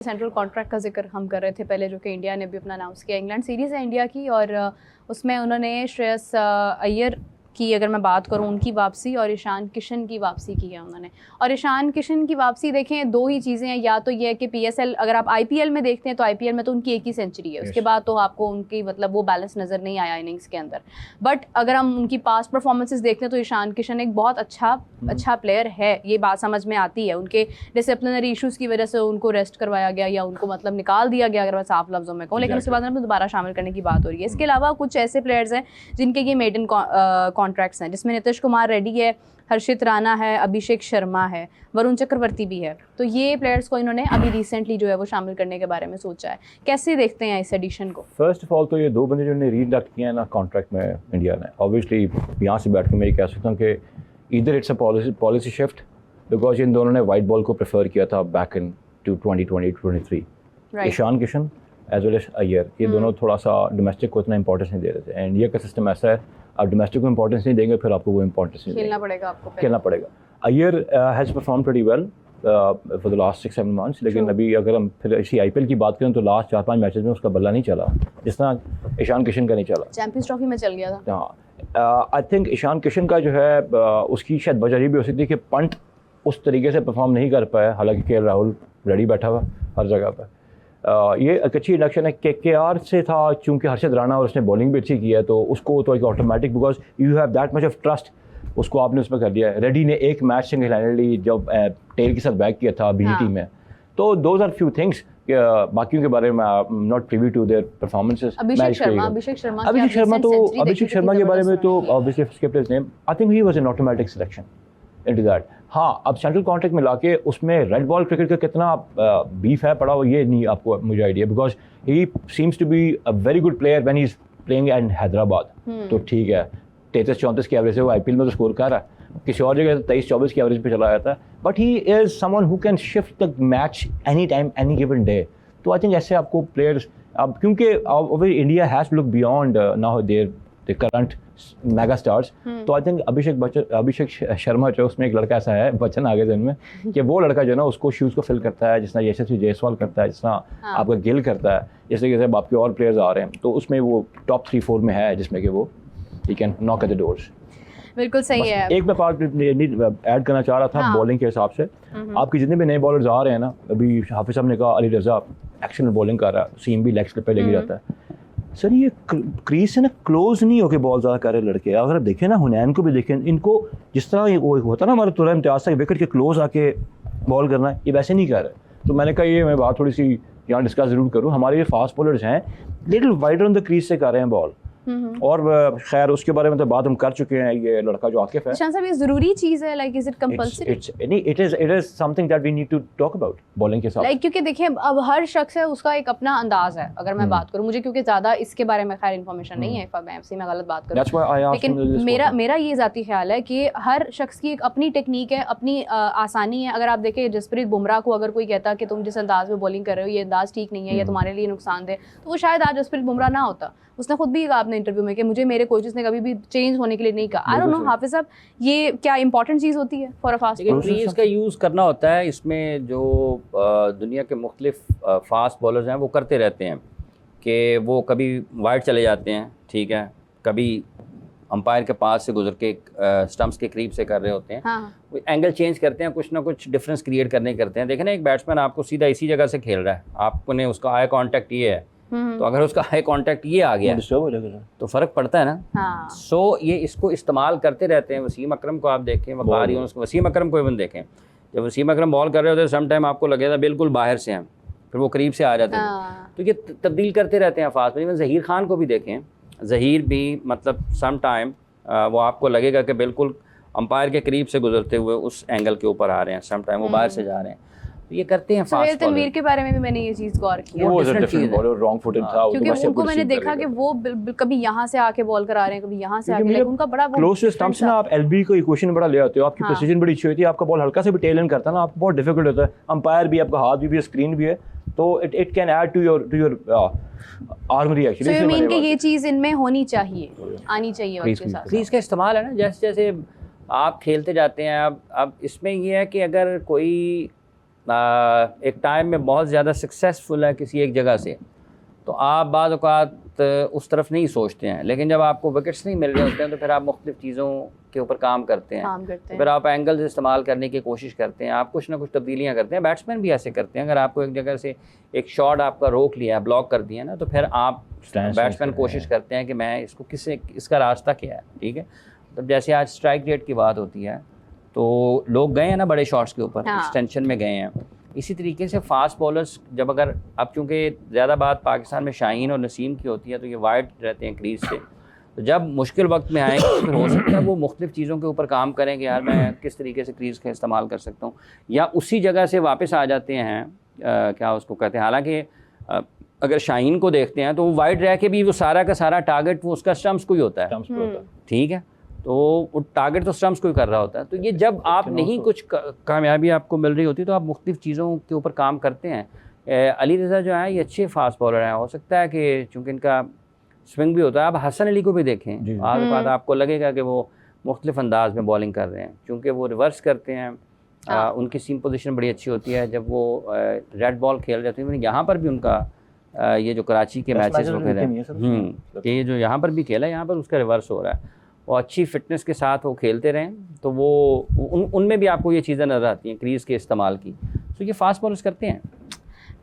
Central contract का जिक्र हम कर रहे थे पहले, जो कि इंडिया ने भी अपना अनाउंस किया। इंग्लैंड सीरीज़ है इंडिया की, और उसमें उन्होंने श्रेयस अय्यर की अगर मैं बात करूं, उनकी वापसी और ईशान किशन की वापसी की है उन्होंने। और ईशान किशन की वापसी देखें, दो ही चीज़ें हैं, या तो ये है कि पीएसएल अगर आप आईपीएल में देखते हैं तो आईपीएल में तो उनकी एक ही सेंचुरी है, उसके बाद तो आपको उनकी मतलब वो बैलेंस नज़र नहीं आया इनिंग्स के अंदर। बट अगर हम उनकी पास्ट परफॉर्मेंसेज देखते हैं तो ईशान किशन एक बहुत अच्छा प्लेयर है, ये बात समझ में आती है। उनके डिसिप्लिनरी इशूज़ की वजह से उनको रेस्ट करवाया गया या उनको मतलब निकाल दिया गया, अगर मैं साफ लफ्ज़ों में कहूँ, लेकिन उसके बाद में दोबारा शामिल करने की बात हो रही है। इसके अलावा कुछ ऐसे प्लेयर्स हैं जिनके ये मेडन कॉन्ट्रैक्ट्स हैं, जिसमें नीतीश कुमार रेड्डी है, हर्षित राणा है, अभिषेक शर्मा है, वरुण चक्रवर्ती भी है। तो ये प्लेयर्स को इन्होंने अभी रिसेंटली जो है वो शामिल करने के बारे में सोचा है। कैसे देखते हैं इस एडिशन को? फर्स्ट ऑफ ऑल तो ये दो बंदे जो ने रीइंडक्ट किए हैं ना कॉन्ट्रैक्ट में इंडिया ने, ऑब्वियसली यहाँ से बैठ के मैं ये कह सकता हूँ कि इधर it's a policy shift, because इन दोनों ने वाइट बॉल को प्रेफर किया था back in to 2020-23। Ishan Kishan as well as Iyer, ये दोनों थोड़ा सा डोमेस्टिक को इतना इंपॉर्टेंस नहीं दे रहे थे। इंडिया का सिस्टम ऐसा है, आप डोमेस्टिक को इंपॉर्टेंस नहीं देंगे फिर आपको वो इंपॉर्टेंस नहीं खेलना पड़ेगा, आपको खेलना पड़ेगा। Iyer has perform pretty well for the last 6-7 months, लेकिन अभी अगर हम फिर इसी आईपीएल की बात करें तो लास्ट 4-5 मैचेस में उसका बल्ला नहीं चला जिस तरह ईशान किशन का नहीं चला। चैंपियंस ट्रॉफी में चल गया था। हाँ, आई थिंक ईशान किशन का जो है उसकी शायद वजह ये भी हो सकती है कि पंट उस तरीके से परफॉर्म नहीं कर पाया, हालांकि के राहुल रेडी बैठा हुआ हर जगह पर। ये एक अच्छी इंडक्शन है। केकेआर से था, चूँकि हर्षित राणा और उसने बॉलिंग भी अच्छी की है तो उसको तो एक automatic, because you have that much of trust, उसको आपने उसमें कर दिया है। रेड्डी ने एक मैच सिंगल हैंडेडली जब टेल के साथ बैक किया था बीजीटी में, तो दोज आर फ्यू थिंग्स। बाकियों के बारे में not privy to their performances. Abhishek Sharma के बारे में तो obviously skip his name, I think he was an automatic selection into that. हाँ, अब सेंट्रल कॉन्ट्रैक्ट में लाके उसमें रेड बॉल क्रिकेट का कितना बीफ है पड़ा हुआ, ये नहीं आपको मुझे idea, because he seems to be a very good player when he is playing in Hyderabad. तो ठीक है, 33-34 की एवरेज है वो आईपीएल में तो स्कोर कर रहा है, किसी और जगह 23-24 की एवरेज पे चला जाता है, but he is someone who can shift the match any time any given day. तो आई थिंक ऐसे आपको प्लेयर्स, अब क्योंकि India has to look beyond now their the current mega stars, तो आई थिंक अभिषेक शर्मा जो, उसमें एक लड़का ऐसा है, बच्चन आगे से इनमें, कि वो लड़का जो है ना उसको शूज़ को फिल करता है, जिस तरह यशस्वी जायसवाल करता है, जिस तरह आपका गिल करता है, जिस तरीके से आपके और प्लेयर्स आ रहे हैं, तो उसमें वो टॉप 3-4 में है जिसमें कि वो he can knock at the doors. बिल्कुल सही है। एक मैं पार्ट ऐड करना चाह रहा था बॉलिंग के हिसाब से। आपके जितने भी नए बॉलर्स आ रहे हैं ना, अभी हाफिज साहब ने कहा अली रज़ा एक्शनल बॉलिंग कर रहा है, सीम भी लेग स्लिप पे लेके जाता है। सर ये क्रीज से ना क्लोज नहीं होके बॉल ज़्यादा कर रहे लड़के। अगर आप देखें ना, हुनैन को भी देखें, इनको जिस तरह वो होता ना हमारा तुरंत इम्तियाज़ था विकेट के क्लोज आके बॉल करना, ये वैसे नहीं कर रहे। तो मैंने कहा ये मैं बात थोड़ी सी यहाँ डिस्कस ज़रूर करूँ। हमारे ये फास्ट बॉलर्स हैं little wider on the crease से कर रहे हैं बॉल, और खैर उसके बारे में तो बात हम कर चुके हैं। ये लड़का जो आकिफ है, शान साहब, ये जरूरी चीज है, like is it compulsory? It is something that we need to talk about bowling के साथ। लाइक क्योंकि देखिए अब हर शख्स है, उसका एक अपना अंदाज है। अगर मैं बात करूं, मुझे क्योंकि ज्यादा इसके बारे में खैर इन्फॉर्मेशन नहीं है, मैं ऐसे में गलत बात करूं, लेकिन मेरा ये जाती ख्याल है कि हर शख्स की एक अपनी टेक्निक है, अपनी आसानी है। अगर आप देखें जसप्रीत बुमराह को अगर कोई कहता कि तुम जिस अंदाज में बॉलिंग कर रहे हो ये अंदाज ठीक नहीं है, या तुम्हारे लिए नुकसानदेह, तो वो शायद आज जसप्रीत बुमराह ना होता। उसने खुद भी कहा अपने इंटरव्यू में कि मुझे मेरे कोचेस ने कभी भी चेंज होने के लिए नहीं कहा। आई डोंट नो हाफिज साहब, ये क्या इंपॉर्टेंट चीज़ होती है for a fast bowler? Crease का यूज़ करना होता है। इसमें जो दुनिया के मुख्तलिफ फास्ट बॉलर्स हैं वो करते रहते हैं कि वो कभी वाइड चले जाते हैं, ठीक है, कभी अंपायर के पास से गुजर के स्टंप्स के करीब से कर रहे होते हैं। हाँ। एंगल चेंज करते हैं, कुछ ना कुछ डिफरेंस क्रिएट करने करते हैं। देखें ना, एक बैट्समैन आपको सीधा इसी जगह से खेल रहा है, आपने उसका आई कांटेक्ट ये है, तो अगर उसका हाई कांटेक्ट ये आ गया तो फ़र्क पड़ता है ना। हाँ। सो ये इसको इस्तेमाल करते रहते हैं। वसीम अकरम को आप देखें, वकार यूनुस को, वसीम अकरम को इवन देखें, जब वसीम अकरम बॉल कर रहे होते हैं सम टाइम आपको लगेगा बिल्कुल बाहर से हैं, फिर वो करीब से आ जाते हैं। तो ये तब्दील करते रहते हैं फास्ट। इवन ज़हीर खान को भी देखें, ज़हीर भी मतलब सम टाइम वो आपको लगेगा कि बिल्कुल अंपायर के करीब से गुजरते हुए उस एंगल के ऊपर आ रहे हैं, सम टाइम वो बाहर से जा रहे हैं। ये करते हैं फास्ट बॉलर। तनवीर के बारे में भी मैंने ये चीज़ गौर की, वो डिफरेंट बॉलर, रॉन्ग फुटेड था, क्योंकि उनको मैंने देखा कि वो कभी यहाँ से आके बॉल करा रहे हैं, कभी यहाँ से आके, लेकिन उनका बड़ा क्लोज टू स्टंप्स ना, आप एलबी को इक्वेशन बड़ा ले आते हो, आपकी प्रिसीजन बड़ी अच्छी होती है, आपका बॉल हल्का से भी टेल इन करता है ना, आपको बहुत डिफिकल्ट होता है। अंपायर भी, आपका हाथ भी स्क्रीन भी है, तो it can add to your armoury actually. So you mean कि ये चीज़ इनमें होनी चाहिए, आनी चाहिए वक्त के साथ। क्रीज का इस्तेमाल है ना, जैसे जैसे आप खेलते जाते हैं। अब इसमें ये है कि अगर कोई एक टाइम में बहुत ज़्यादा सक्सेसफुल है किसी एक जगह से, तो आप बाज़ औक़ात उस तरफ नहीं सोचते हैं, लेकिन जब आपको विकेट्स नहीं मिल रहे होते हैं तो फिर आप मुख्तलिफ़ चीज़ों के ऊपर काम करते हैं, तो फिर आप एंगल्स इस्तेमाल करने की कोशिश करते हैं, आप कुछ ना कुछ तब्दीलियाँ करते हैं। बैट्समैन भी ऐसे करते हैं, अगर आपको एक जगह से एक शॉट आपका रोक लिया है, ब्लॉक कर दिया ना, तो फिर आप बैट्समैन कोशिश करते हैं कि मैं इसको इसका रास्ता क्या है, ठीक है। तो जैसे आज स्ट्राइक रेट की बात होती है तो लोग गए हैं ना बड़े शॉट्स के ऊपर, एक्सटेंशन में गए हैं। इसी तरीके से फास्ट बॉलर्स जब अगर अब चूँकि ज़्यादा बात पाकिस्तान में शाहीन और नसीम की होती है तो ये वाइड रहते हैं क्रीज से, तो जब मुश्किल वक्त में आएंगे तो फिर हो सकता है वो मुख्तलिफ़ चीज़ों के ऊपर काम करेंगे, यार मैं किस तरीके से क्रीज़ का इस्तेमाल कर सकता हूँ, या उसी जगह से वापस आ जाते हैं क्या उसको कहते हैं। हालांकि अगर शाहीन को देखते हैं तो वो वाइड रह के भी वो सारा का सारा टारगेट वो उसका स्टम्प्स को ही होता है, ठीक है, तो वो टारगेट तो स्टम्प्स को ही कर रहा होता है। तो ये जब आप नहीं कुछ कामयाबी आपको मिल रही होती तो आप मुख्तलिफ़ चीज़ों के ऊपर काम करते हैं। अली रज़ा जो है ये अच्छे फास्ट बॉलर हैं, हो सकता है कि चूँकि इनका स्विंग भी होता है। आप हसन अली को भी देखें, आज बाद आपको लगेगा कि वो मुख्तलिफ़ अंदाज में बॉलिंग कर रहे हैं, क्योंकि वो रिवर्स करते हैं, उनकी सीम पोजीशन बड़ी अच्छी होती है जब वो रेड बॉल खेल जाते हैं। यहाँ पर भी उनका ये जो कराची के मैचेस वो खेले हैं, ये जो यहाँ पर भी खेला है, यहाँ पर उसका रिवर्स हो रहा है, और अच्छी फिटनेस के साथ वो खेलते रहें तो वो उनमें भी आपको ये चीज़ें नज़र आती हैं क्रीज़ के इस्तेमाल की, तो ये फास्ट बॉलर्स करते हैं।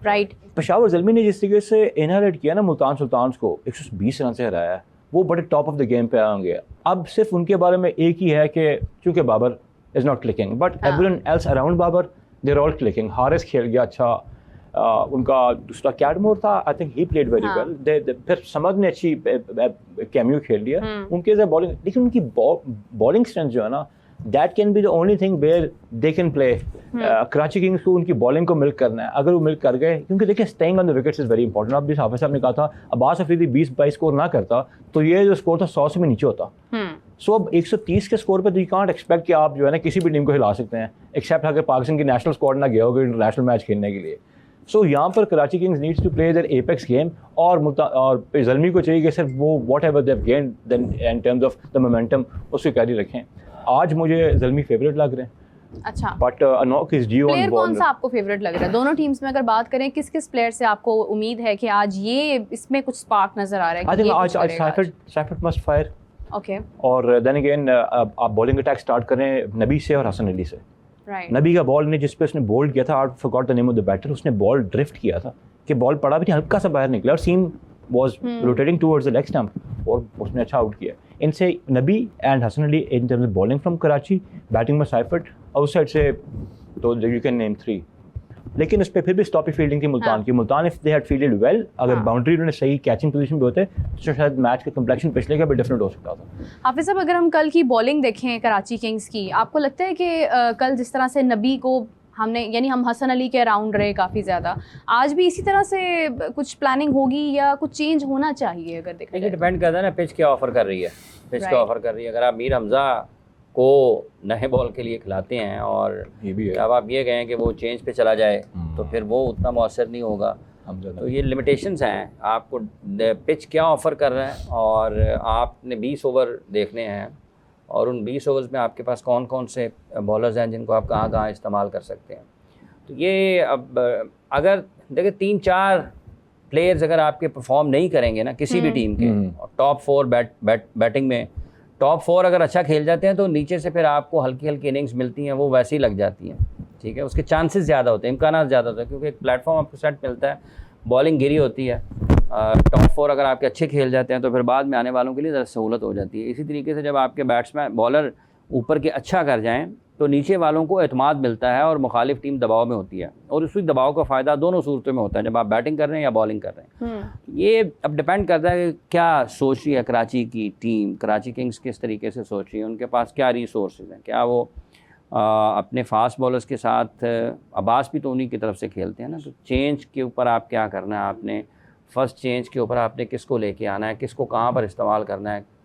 राइट। पेशावर ज़ल्मी ने जिस तरीके से इनहेरिट किया ना मुल्तान सुल्तान्स को 120 रन से हराया है, वो बड़े टॉप ऑफ द गेम पे आएंगे। अब सिर्फ उनके बारे में एक ही है कि चूँकि Babar is not clicking, but everyone else around Babar they are all clicking. Haris खेल गया अच्छा, उनका दूसरा कैडमोर था, I think he played very well. फिर समद ने अच्छी कैमियो खेल लिया उनके से बॉलिंग, लेकिन उनकी बॉलिंग स्ट्रेंथ जो है ना, that can be the only thing where they can play. Karachi Kings को उनकी बॉलिंग को मिल्क करना है, अगर वो मिल्क कर गए, क्योंकि देखिए staying on the wickets is very important. अब जिस हाफिज़ साहब ने कहा था अब्बास अफरीदी 20-22 स्कोर ना करता तो ये जो स्कोर था 100 से भी नीचे होता। सो अब 130 के स्कोर पे तो यू कांट एक्सपेक्ट कि आप जो है ना किसी भी टीम को हिला सकते हैं, एक्सेप्ट अगर पाकिस्तान की नेशनल स्क्वाड ना गया होगा इंटरनेशनल मैच खेलने के लिए। सो यहाँ पर Karachi Kings needs to play their apex game, और ज़ल्मी को चाहिए कि सिर्फ वो whatever they've gain then in terms of the momentum उसकी कैरी रखें। आज मुझे ज़ल्मी फेवरेट लग रहे हैं। अच्छा, but knock is due on ball. कौन सा आपको फेवरेट लग रहा है दोनों टीम्स में? अगर बात करें किस किस प्लेयर से आपको उम्मीद है कि आज ये इसमें कुछ स्पार्क नजर आ रहा है? आई थिंक आज सैफिर मस्ट फायर। ओके, और देन अगेन आप बॉलिंग अटैक स्टार्ट करें नबी से और हसन अली से। नबी का बॉल ने जिस पे उसने बोल्ड किया था, I forgot the name of the batter, उसने बॉल ड्रिफ्ट किया था कि बॉल पड़ा भी नहीं, हल्का सा बाहर निकला और seam was rotating towards the leg stump और उसने अच्छा आउट किया। इनसे Nabi and Hasan Ali in terms of bowling from Karachi, batting में साइफर्ट, आउटसाइड से तो यू कैन नेम 3। लेकिन उस पर फिर भी स्टॉपी फील्डिंग थी मुल्तान की। Multan if they had fielded well, अगर बाउंड्री उन्होंने सही कैचिंग पोजीशन पे होते तो शायद मैच का कंप्लेक्शन पिछले का भी डिफरेंट हो सकता था। हाफिज़ साहब, अगर हम कल की बॉलिंग देखें कराची किंग्स की, आपको लगता है कि कल जिस तरह से नबी को हमने, यानी हम हसन अली के अराउंड रहे काफ़ी ज़्यादा, आज भी इसी तरह से कुछ प्लानिंग होगी या कुछ चेंज होना चाहिए? अगर देखें ये डिपेंड करता है ना पिच क्या ऑफर कर रही है, पिच क्या ऑफर कर रही है। अगर आप मीर हमज़ा को नए बॉल के लिए खिलाते हैं और अब आप ये कहें कि वो चेंज पे चला जाए तो फिर वो उतना मौसर नहीं होगा। तो ये लिमिटेशंस हैं, आपको पिच क्या ऑफ़र कर रहा है और आपने 20 ओवर देखने हैं और उन 20 ओवर्स में आपके पास कौन कौन से बॉलर्स हैं जिनको आप कहाँ कहाँ इस्तेमाल कर सकते हैं। तो ये अब अगर देखिए 3-4 प्लेयर्स अगर आपके परफॉर्म नहीं करेंगे ना किसी भी टीम के, और टॉप 4 बैटिंग में टॉप 4 अगर अच्छा खेल जाते हैं तो नीचे से फिर आपको हल्की हल्की इनिंग्स मिलती हैं, वो वैसे ही लग जाती हैं, ठीक है। उसके चांसेस ज़्यादा होते हैं, इम्कानात ज़्यादा होते हैं, क्योंकि एक प्लेटफॉर्म आपको सेट मिलता है, बॉलिंग गिरी होती है। टॉप 4 अगर आपके अच्छे खेल जाते हैं तो फिर बाद में आने वालों के लिए ज़रा सहूलत हो जाती है। इसी तरीके से जब आपके बैट्समैन बॉलर ऊपर के अच्छा कर जाएँ तो नीचे वालों को एतमाद मिलता है और मुखालिफ टीम दबाव में होती है, और उसी दबाव का फ़ायदा दोनों सूरतों में होता है, जब आप बैटिंग कर रहे हैं या बॉलिंग कर रहे हैं। ये अब डिपेंड करता है कि क्या सोच रही है कराची की टीम, कराची किंग्स किस तरीके से सोच रही है, उनके पास क्या रिसोर्सेज हैं, क्या वो अपने फास्ट बॉलर्स के साथ, अब्बास भी तो उन्हीं की तरफ से खेलते हैं ना, तो चेंज के ऊपर आप क्या करना है, आपने फर्स्ट चेंज के ऊपर आपने किसको लेके आना है, किसको कहाँ पर इस्तेमाल करना है,